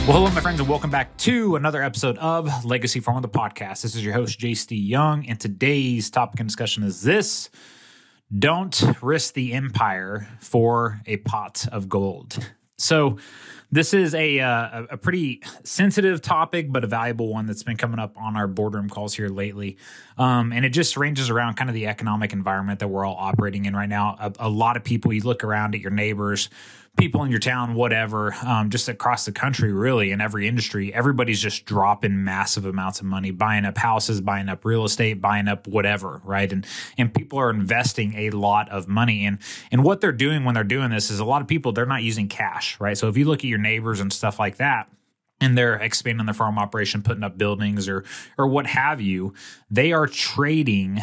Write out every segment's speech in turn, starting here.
Well, hello, my friends, and welcome back to another episode of Legacy Farmer, the podcast. This is your host, J.C. Young, and today's topic and discussion is this: don't risk the empire for a pot of gold. So this is a pretty sensitive topic, but a valuable one that's been coming up on our boardroom calls here lately. And it just ranges around kind of the economic environment that we're all operating in right now. A lot of people, you look around at your neighbors, people in your town, whatever, just across the country, really, in every industry, everybody's just dropping massive amounts of money, buying up houses, buying up real estate, buying up whatever, right? And people are investing a lot of money. And what they're doing when they're doing this is a lot of people, they're not using cash, right? So if you look at your neighbors and stuff like that, and they're expanding their farm operation, putting up buildings or what have you, they are trading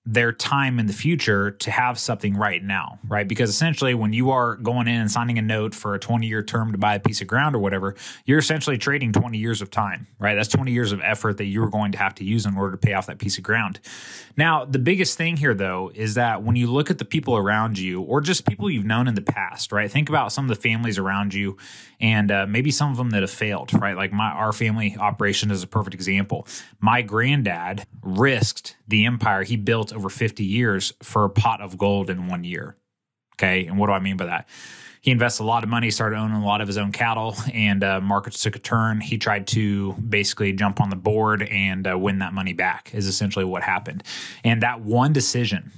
their time in the future to have something right now, right? Because essentially when you are going in and signing a note for a 20-year term to buy a piece of ground or whatever, you're essentially trading 20 years of time, right? That's 20 years of effort that you're going to have to use in order to pay off that piece of ground. Now, the biggest thing here, though, is that when you look at the people around you or just people you've known in the past, right? Think about some of the families around you and maybe some of them that have failed, right? Like our family operation is a perfect example. My granddad risked the empire he built over 50 years for a pot of gold in 1 year. Okay. And what do I mean by that? He invested a lot of money, started owning a lot of his own cattle, and markets took a turn. He tried to basically jump on the board and win that money back is essentially what happened. And that one decision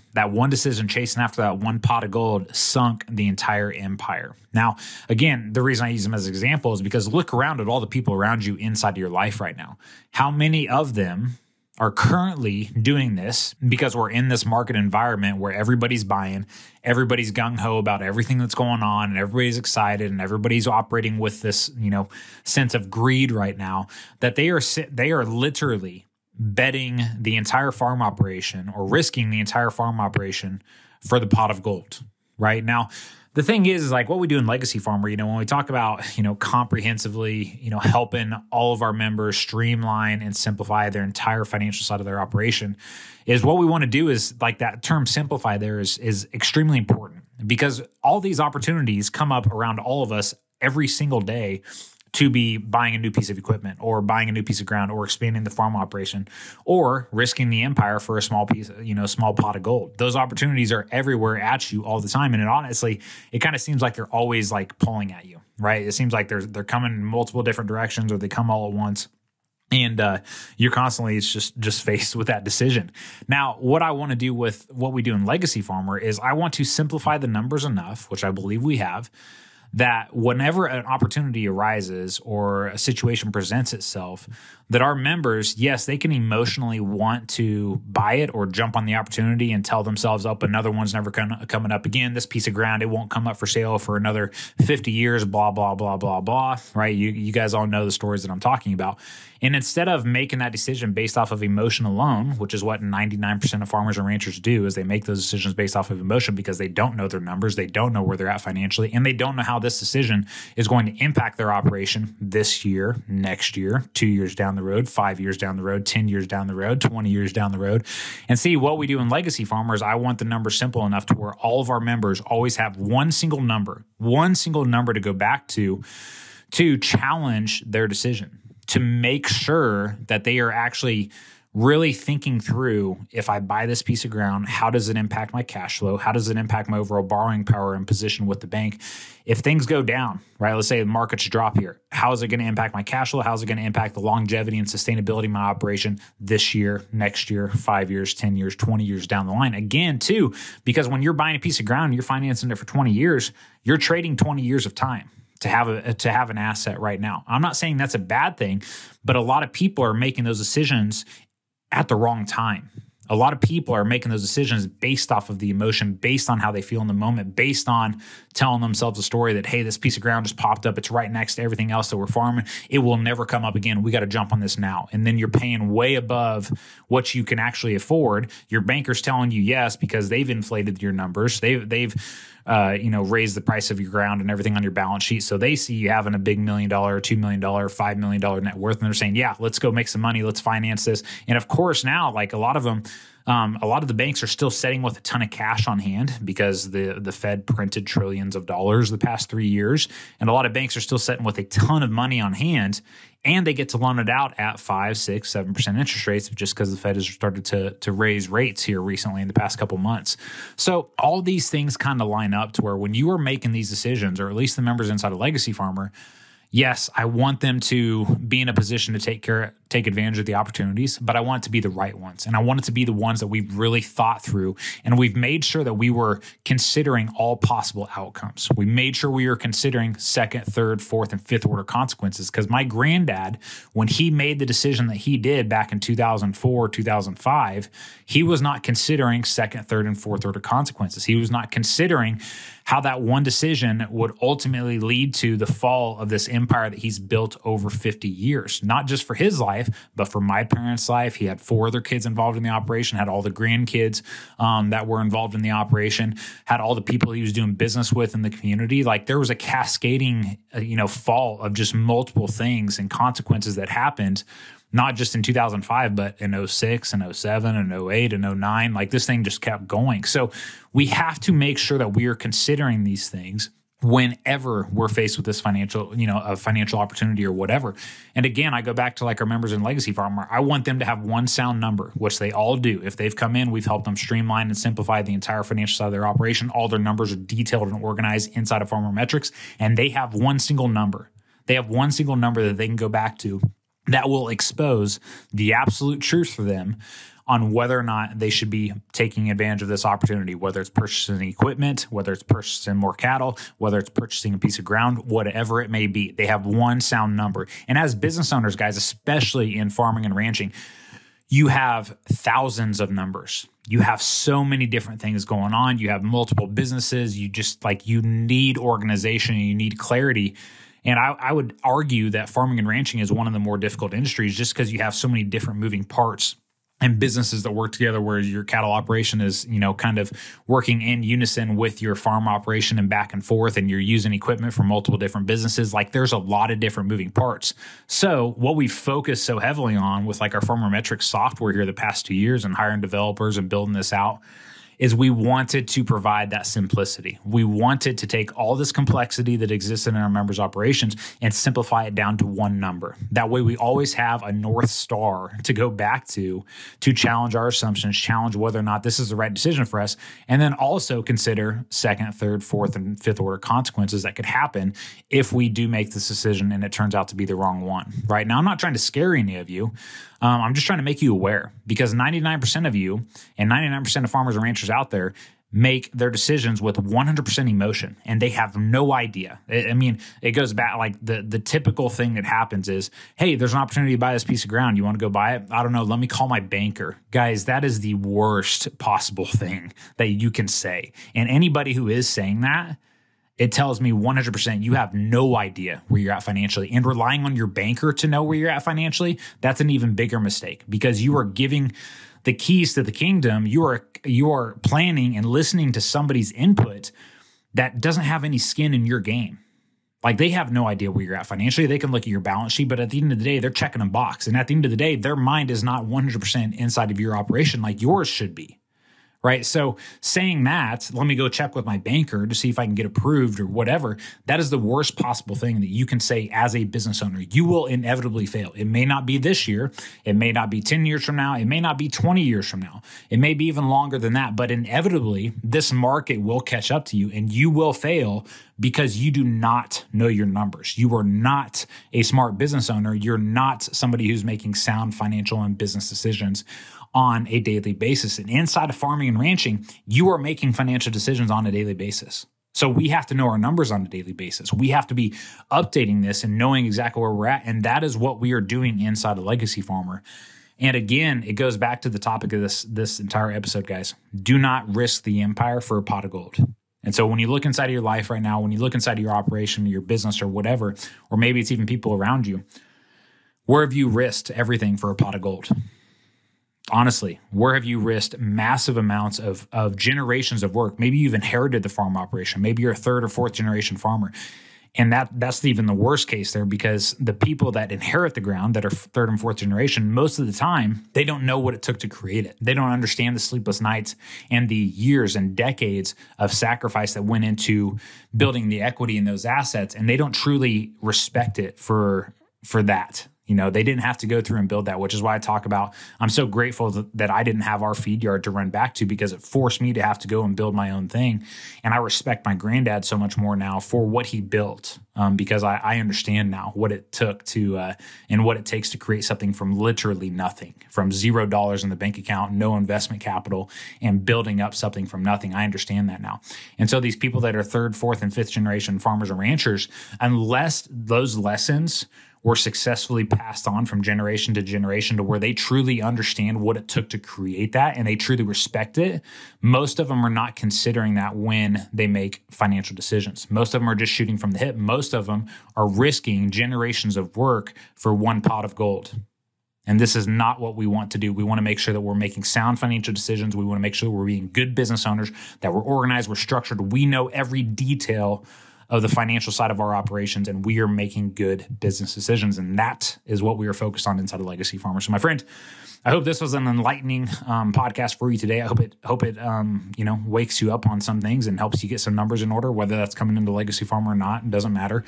chasing after that one pot of gold sunk the entire empire. Now, again, the reason I use them as an example is because look around at all the people around you inside of your life right now. How many of them are currently doing this because we're in this market environment where everybody's buying, everybody's gung-ho about everything that's going on, and everybody's excited, and everybody's operating with this, sense of greed right now, that they are literally betting the entire farm operation or risking the entire farm operation for the pot of gold, right? Now, the thing is like what we do in Legacy Farmer, when we talk about, comprehensively, helping all of our members streamline and simplify their entire financial side of their operation, is what we want to do is like that term simplify there is extremely important because all these opportunities come up around all of us every single day to be buying a new piece of equipment or buying a new piece of ground or expanding the farm operation or risking the empire for a small piece, small pot of gold. Those opportunities are everywhere at you all the time. And honestly, it kind of seems like they're always like pulling at you, right? It seems like they're coming in multiple different directions or they come all at once. And you're constantly just faced with that decision. Now, what I want to do with what we do in Legacy Farmer is I want to simplify the numbers enough, which I believe we have, that whenever an opportunity arises or a situation presents itself, that our members, yes, they can emotionally want to buy it or jump on the opportunity and tell themselves, oh, another one's never coming up again. This piece of ground, it won't come up for sale for another 50 years, blah, blah, blah, blah, blah, right? You guys all know the stories that I'm talking about. And instead of making that decision based off of emotion alone, which is what 99% of farmers and ranchers do, is they make those decisions based off of emotion because they don't know their numbers, they don't know where they're at financially, and they don't know how this decision is going to impact their operation this year, next year, 2 years down the road, 5 years down the road, 10 years down the road, 20 years down the road. And see, what we do in Legacy Farmers, I want the number simple enough to where all of our members always have one single number to go back to challenge their decision, to make sure that they are actually really thinking through, if I buy this piece of ground, how does it impact my cash flow? How does it impact my overall borrowing power and position with the bank? If things go down, right, let's say the markets drop here, how is it going to impact my cash flow? How is it going to impact the longevity and sustainability of my operation this year, next year, 5 years, 10 years, 20 years down the line? Again, too, because when you're buying a piece of ground, you're financing it for 20 years, you're trading 20 years of time to have an asset right now. I'm not saying that's a bad thing, but a lot of people are making those decisions at the wrong time. A lot of people are making those decisions based off of the emotion, based on how they feel in the moment, based on telling themselves a story that, hey, this piece of ground just popped up. It's right next to everything else that we're farming. It will never come up again. We got to jump on this now. And then you're paying way above what you can actually afford. Your banker's telling you yes because they've inflated your numbers. They've raised the price of your ground and everything on your balance sheet. So they see you having a big $1 million, $2 million, $5 million net worth. And they're saying, yeah, let's go make some money. Let's finance this. And of course, now, like a lot of them, A lot of the banks are still sitting with a ton of cash on hand because the Fed printed trillions of dollars the past 3 years. And a lot of banks are still sitting with a ton of money on hand, and they get to loan it out at 5, 6, 7% interest rates just because the Fed has started to raise rates here recently in the past couple months. So all these things kind of line up to where when you are making these decisions, or at least the members inside of Legacy Farmer, yes, I want them to be in a position to take advantage of the opportunities, but I want it to be the right ones. And I want it to be the ones that we've really thought through. And we've made sure that we were considering all possible outcomes. We made sure we were considering second, third, fourth, and fifth order consequences. Because my granddad, when he made the decision that he did back in 2004, 2005, he was not considering second, third, and fourth order consequences. He was not considering how that one decision would ultimately lead to the fall of this empire that he's built over 50 years, not just for his life, but for my parents' life. He had 4 other kids involved in the operation, had all the grandkids that were involved in the operation, had all the people he was doing business with in the community. Like, there was a cascading, fall of just multiple things and consequences that happened, not just in 2005, but in 06 and 07 and 08 and 09. Like, this thing just kept going. So we have to make sure that we are considering these things whenever we're faced with this financial opportunity or whatever. And again, I go back to like our members in Legacy Farmer. I want them to have one sound number, which they all do. If they've come in, we've helped them streamline and simplify the entire financial side of their operation. All their numbers are detailed and organized inside of Farmer Metrics, and they have one single number. They have one single number that they can go back to that will expose the absolute truth for them on whether or not they should be taking advantage of this opportunity, whether it's purchasing equipment, whether it's purchasing more cattle, whether it's purchasing a piece of ground, whatever it may be. They have one sound number. And as business owners, guys, especially in farming and ranching, you have thousands of numbers. You have so many different things going on. You have multiple businesses. You need organization and you need clarity. And I would argue that farming and ranching is one of the more difficult industries just because you have so many different moving parts and businesses that work together, where your cattle operation is, kind of working in unison with your farm operation and back and forth, and you're using equipment from multiple different businesses. Like, there's a lot of different moving parts. So what we focus so heavily on with like our Farmer Metrics software here the past 2 years and hiring developers and building this out is we wanted to provide that simplicity. We wanted to take all this complexity that exists in our members' operations and simplify it down to one number. That way we always have a North Star to go back to challenge our assumptions, challenge whether or not this is the right decision for us, and then also consider second, third, fourth, and fifth order consequences that could happen if we do make this decision and it turns out to be the wrong one. Right now, I'm not trying to scare any of you. I'm just trying to make you aware, because 99% of you and 99% of farmers and ranchers out there make their decisions with 100% emotion, and they have no idea. I mean, it goes back, like the typical thing that happens is, hey, there's an opportunity to buy this piece of ground. You want to go buy it? I don't know. Let me call my banker. Guys, that is the worst possible thing that you can say. And anybody who is saying that, it tells me 100% you have no idea where you're at financially. And relying on your banker to know where you're at financially, that's an even bigger mistake, because you are giving the keys to the kingdom. You are planning and listening to somebody's input that doesn't have any skin in your game. Like, they have no idea where you're at financially. They can look at your balance sheet, but at the end of the day, they're checking a box. And at the end of the day, their mind is not 100% inside of your operation like yours should be. Right? So saying that, let me go check with my banker to see if I can get approved or whatever, that is the worst possible thing that you can say as a business owner. You will inevitably fail. It may not be this year. It may not be 10 years from now. It may not be 20 years from now. It may be even longer than that. But inevitably, this market will catch up to you and you will fail because you do not know your numbers. You are not a smart business owner. You're not somebody who's making sound financial and business decisions on a daily basis. And inside of farming and ranching, you are making financial decisions on a daily basis. So we have to know our numbers on a daily basis. We have to be updating this and knowing exactly where we're at. And that is what we are doing inside of Legacy Farmer. And again, it goes back to the topic of this entire episode, guys. Do not risk the empire for a pot of gold. And so when you look inside of your life right now, when you look inside of your operation, your business or whatever, or maybe it's even people around you, where have you risked everything for a pot of gold? Honestly, where have you risked massive amounts of generations of work? Maybe you've inherited the farm operation. Maybe you're a third or fourth generation farmer. And that's even the worst case there, because the people that inherit the ground that are third and fourth generation, most of the time, they don't know what it took to create it. They don't understand the sleepless nights and the years and decades of sacrifice that went into building the equity in those assets. And they don't truly respect it for that. They didn't have to go through and build that, which is why I talk about, I'm so grateful that I didn't have our feed yard to run back to, because it forced me to have to go and build my own thing. And I respect my granddad so much more now for what he built, because I understand now what it took to, and what it takes to create something from literally nothing, from $0 in the bank account, no investment capital, and building up something from nothing. I understand that now. And so these people that are third, fourth, and fifth generation farmers and ranchers, unless those lessons were successfully passed on from generation to generation to where they truly understand what it took to create that and they truly respect it, most of them are not considering that when they make financial decisions. Most of them are just shooting from the hip. Most of them are risking generations of work for one pot of gold. And this is not what we want to do. We want to make sure that we're making sound financial decisions. We want to make sure we're being good business owners, that we're organized, we're structured. We know every detail of the financial side of our operations, and we are making good business decisions. And that is what we are focused on inside of Legacy Farmer. So my friend, I hope this was an enlightening podcast for you today. I hope it wakes you up on some things and helps you get some numbers in order, whether that's coming into Legacy Farmer or not. It doesn't matter.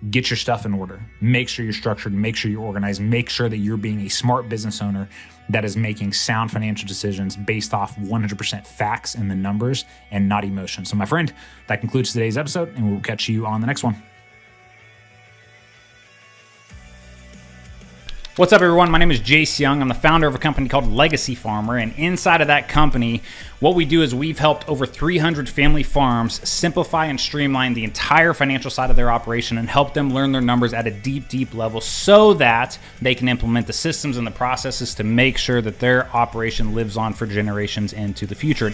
Get your stuff in order. Make sure you're structured. Make sure you're organized. Make sure that you're being a smart business owner that is making sound financial decisions based off 100% facts and the numbers and not emotion. So my friend, that concludes today's episode, and we'll catch you on the next one. What's up, everyone? My name is Jace Young. I'm the founder of a company called Legacy Farmer, and inside of that company, what we do is we've helped over 300 family farms simplify and streamline the entire financial side of their operation and help them learn their numbers at a deep, deep level so that they can implement the systems and the processes to make sure that their operation lives on for generations into the future.